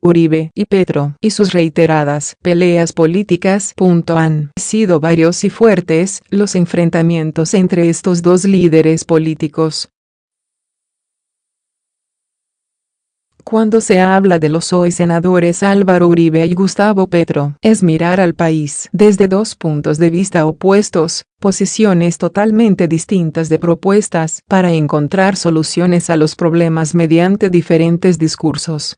Uribe y Petro y sus reiteradas peleas políticas. Han sido varios y fuertes los enfrentamientos entre estos dos líderes políticos. Cuando se habla de los hoy senadores Álvaro Uribe y Gustavo Petro, es mirar al país desde dos puntos de vista opuestos, posiciones totalmente distintas de propuestas para encontrar soluciones a los problemas mediante diferentes discursos.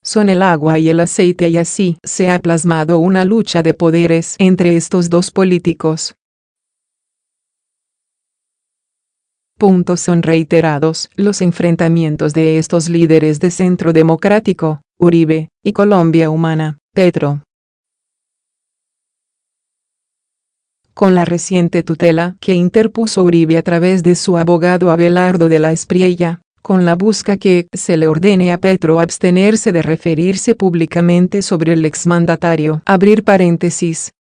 Son el agua y el aceite y así se ha plasmado una lucha de poderes entre estos dos políticos. Son reiterados los enfrentamientos de estos líderes de Centro Democrático, Uribe, y Colombia Humana, Petro. Con la reciente tutela que interpuso Uribe a través de su abogado Abelardo de la Espriella, con la busca que se le ordene a Petro abstenerse de referirse públicamente sobre el exmandatario. Abrir paréntesis.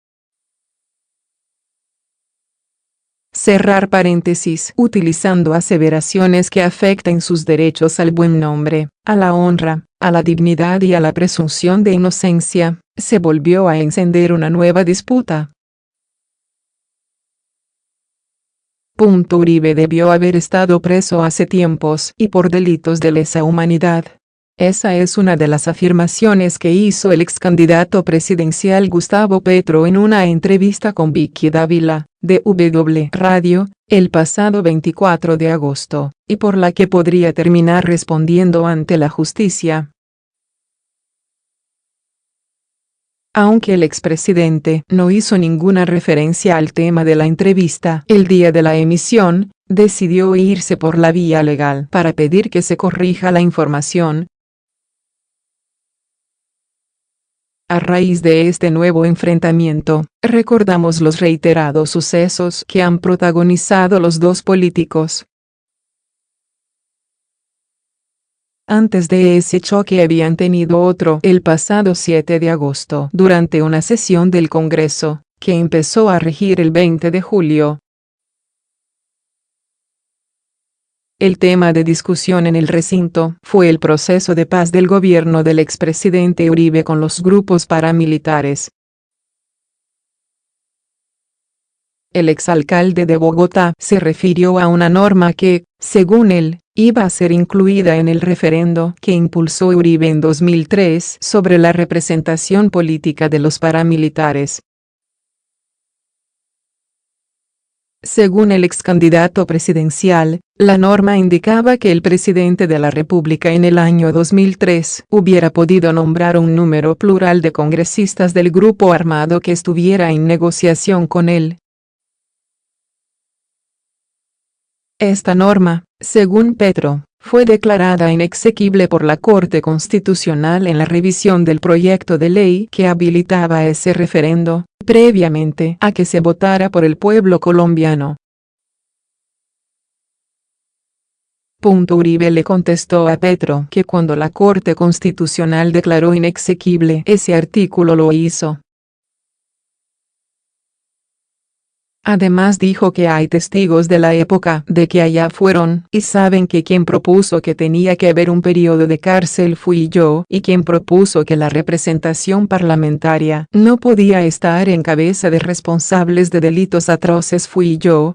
Cerrar paréntesis. Utilizando aseveraciones que afecten sus derechos al buen nombre, a la honra, a la dignidad y a la presunción de inocencia, se volvió a encender una nueva disputa. Uribe debió haber estado preso hace tiempos y por delitos de lesa humanidad. Esa es una de las afirmaciones que hizo el ex candidato presidencial Gustavo Petro en una entrevista con Vicky Dávila, de W Radio, el pasado 24 de agosto, y por la que podría terminar respondiendo ante la justicia. Aunque el expresidente no hizo ninguna referencia al tema de la entrevista el día de la emisión, decidió irse por la vía legal para pedir que se corrija la información. A raíz de este nuevo enfrentamiento, recordamos los reiterados sucesos que han protagonizado los dos políticos. Antes de ese choque habían tenido otro el pasado 7 de agosto durante una sesión del Congreso, que empezó a regir el 20 de julio. El tema de discusión en el recinto fue el proceso de paz del gobierno del expresidente Uribe con los grupos paramilitares. El exalcalde de Bogotá se refirió a una norma que, según él, iba a ser incluida en el referendo que impulsó Uribe en 2003 sobre la representación política de los paramilitares. Según el ex candidato presidencial, la norma indicaba que el presidente de la República en el año 2003 hubiera podido nombrar un número plural de congresistas del grupo armado que estuviera en negociación con él. Esta norma, según Petro, fue declarada inexequible por la Corte Constitucional en la revisión del proyecto de ley que habilitaba ese referendo, previamente a que se votara por el pueblo colombiano. Uribe le contestó a Petro que cuando la Corte Constitucional declaró inexequible ese artículo lo hizo. Además dijo que hay testigos de la época de que allá fueron y saben que quien propuso que tenía que haber un periodo de cárcel fui yo y quien propuso que la representación parlamentaria no podía estar en cabeza de responsables de delitos atroces fui yo.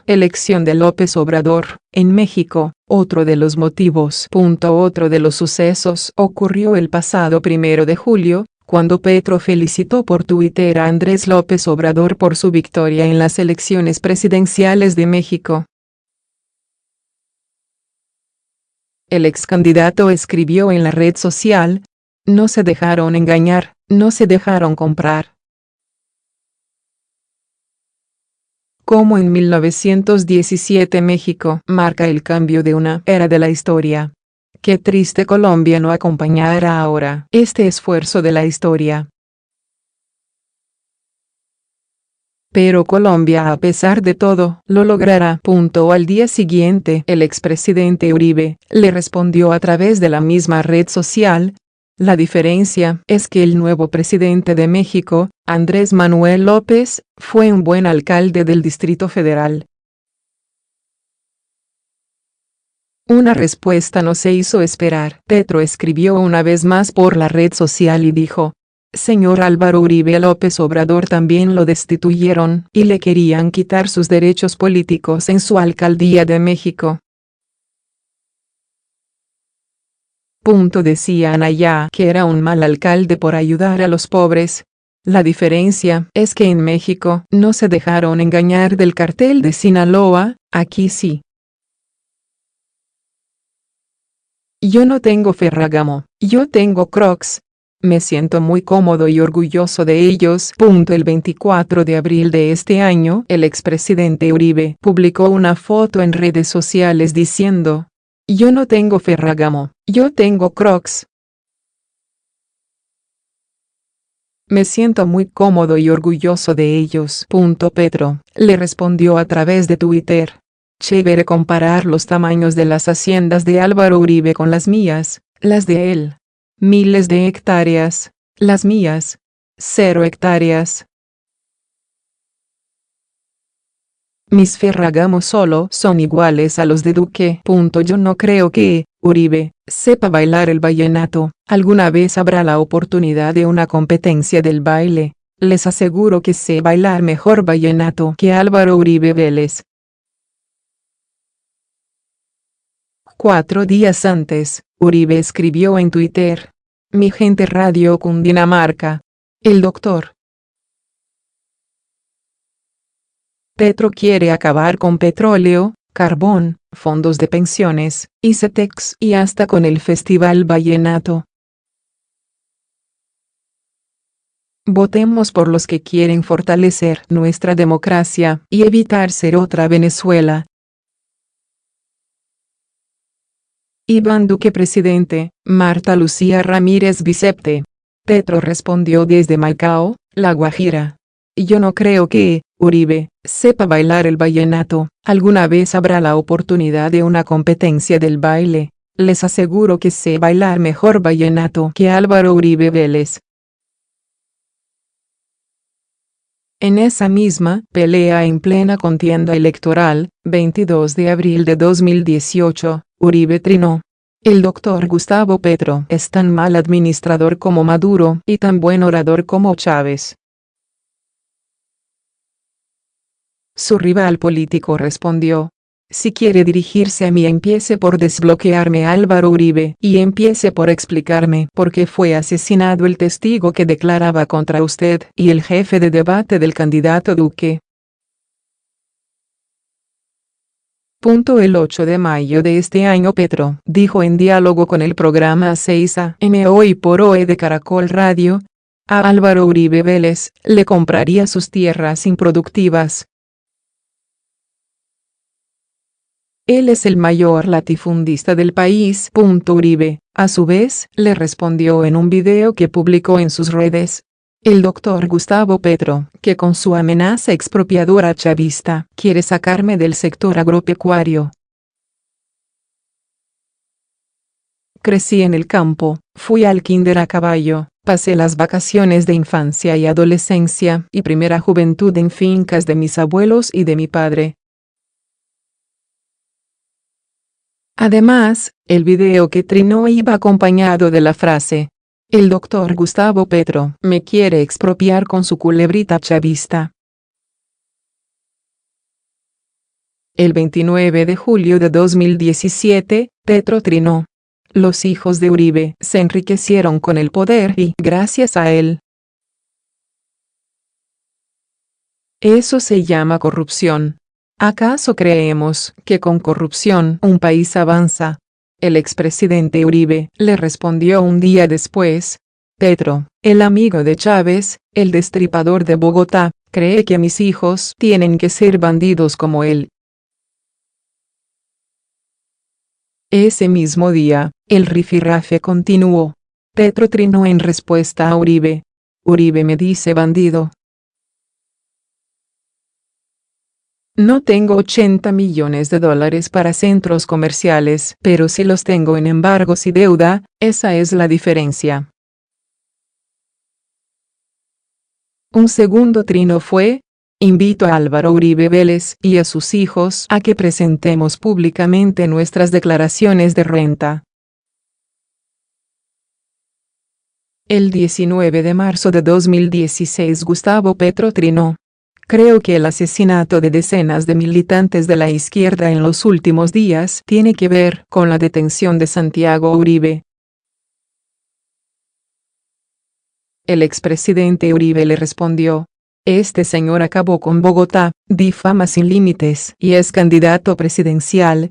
Elección de López Obrador, en México, otro de los motivos. Otro de los sucesos ocurrió el pasado 1 de julio, cuando Petro felicitó por Twitter a Andrés López Obrador por su victoria en las elecciones presidenciales de México. El ex candidato escribió en la red social: "No se dejaron engañar, no se dejaron comprar". Como en 1917 México marca el cambio de una era de la historia. Qué triste Colombia no acompañara ahora este esfuerzo de la historia. Pero Colombia a pesar de todo lo logrará. Al día siguiente el expresidente Uribe le respondió a través de la misma red social: "La diferencia es que el nuevo presidente de México, Andrés Manuel López, fue un buen alcalde del Distrito Federal. Una respuesta no se hizo esperar. Petro escribió una vez más por la red social y dijo: Señor Álvaro Uribe López Obrador también lo destituyeron y le querían quitar sus derechos políticos en su alcaldía de México. Decían allá que era un mal alcalde por ayudar a los pobres. La diferencia es que en México no se dejaron engañar del cartel de Sinaloa, aquí sí. Yo no tengo Ferragamo, yo tengo Crocs. Me siento muy cómodo y orgulloso de ellos. El 24 de abril de este año, el expresidente Uribe publicó una foto en redes sociales diciendo: Yo no tengo Ferragamo, yo tengo Crocs. Me siento muy cómodo y orgulloso de ellos. Petro le respondió a través de Twitter: Chévere comparar los tamaños de las haciendas de Álvaro Uribe con las mías, las de él. Miles de hectáreas, las mías, 0 hectáreas. Mis Ferragamos solo son iguales a los de Duque. Yo no creo que Uribe sepa bailar el vallenato. Alguna vez habrá la oportunidad de una competencia del baile. Les aseguro que sé bailar mejor vallenato que Álvaro Uribe Vélez. 4 días antes, Uribe escribió en Twitter: Mi gente Radio Cundinamarca. El doctor Petro quiere acabar con petróleo, carbón, fondos de pensiones, ICETEX y hasta con el Festival Vallenato. Votemos por los que quieren fortalecer nuestra democracia y evitar ser otra Venezuela. Iván Duque presidente, Marta Lucía Ramírez vicepte. Petro respondió desde Maicao, La Guajira: Yo no creo que Uribe sepa bailar el vallenato. Alguna vez habrá la oportunidad de una competencia del baile. Les aseguro que sé bailar mejor vallenato que Álvaro Uribe Vélez. En esa misma pelea en plena contienda electoral, 22 de abril de 2018, Uribe trinó: El doctor Gustavo Petro es tan mal administrador como Maduro y tan buen orador como Chávez. Su rival político respondió: Si quiere dirigirse a mí, empiece por desbloquearme a Álvaro Uribe y empiece por explicarme por qué fue asesinado el testigo que declaraba contra usted y el jefe de debate del candidato Duque. El 8 de mayo de este año Petro dijo en diálogo con el programa 6am Hoy por Hoy de Caracol Radio: A Álvaro Uribe Vélez le compraría sus tierras improductivas. Él es el mayor latifundista del país. Uribe, a su vez, le respondió en un video que publicó en sus redes: El doctor Gustavo Petro, que con su amenaza expropiadora chavista quiere sacarme del sector agropecuario. Crecí en el campo, fui al kinder a caballo, pasé las vacaciones de infancia y adolescencia y primera juventud en fincas de mis abuelos y de mi padre. Además, el video que trinó iba acompañado de la frase: El doctor Gustavo Petro me quiere expropiar con su culebrita chavista. El 29 de julio de 2017, Petro trinó: Los hijos de Uribe se enriquecieron con el poder y gracias a él. Eso se llama corrupción. ¿Acaso creemos que con corrupción un país avanza? El expresidente Uribe le respondió un día después: Petro, el amigo de Chávez, el destripador de Bogotá, cree que mis hijos tienen que ser bandidos como él. Ese mismo día, el rifirrafe continuó. Petro trinó en respuesta a Uribe: Uribe me dice bandido. No tengo 80 millones de dólares para centros comerciales, pero sí los tengo en embargos y deuda, esa es la diferencia. Un segundo trino fue: Invito a Álvaro Uribe Vélez y a sus hijos a que presentemos públicamente nuestras declaraciones de renta. El 19 de marzo de 2016 Gustavo Petro trinó: creo que el asesinato de decenas de militantes de la izquierda en los últimos días tiene que ver con la detención de Santiago Uribe. El expresidente Uribe le respondió: este señor acabó con Bogotá, difama sin límites y es candidato presidencial.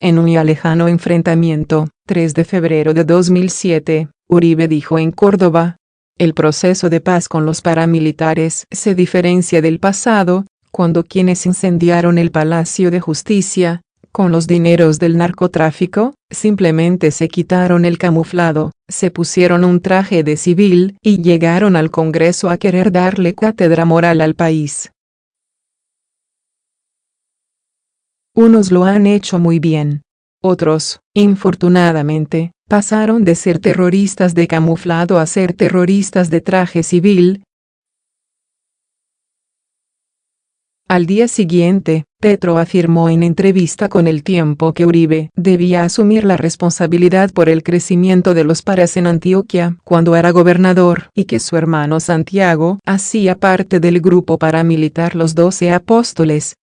En un ya lejano enfrentamiento, 3 de febrero de 2007, Uribe dijo en Córdoba: el proceso de paz con los paramilitares se diferencia del pasado, cuando quienes incendiaron el Palacio de Justicia, con los dineros del narcotráfico, simplemente se quitaron el camuflado, se pusieron un traje de civil y llegaron al Congreso a querer darle cátedra moral al país. Unos lo han hecho muy bien. Otros, infortunadamente, pasaron de ser terroristas de camuflado a ser terroristas de traje civil. Al día siguiente, Petro afirmó en entrevista con El Tiempo que Uribe debía asumir la responsabilidad por el crecimiento de los paras en Antioquia cuando era gobernador y que su hermano Santiago hacía parte del grupo paramilitar Los 12 Apóstoles,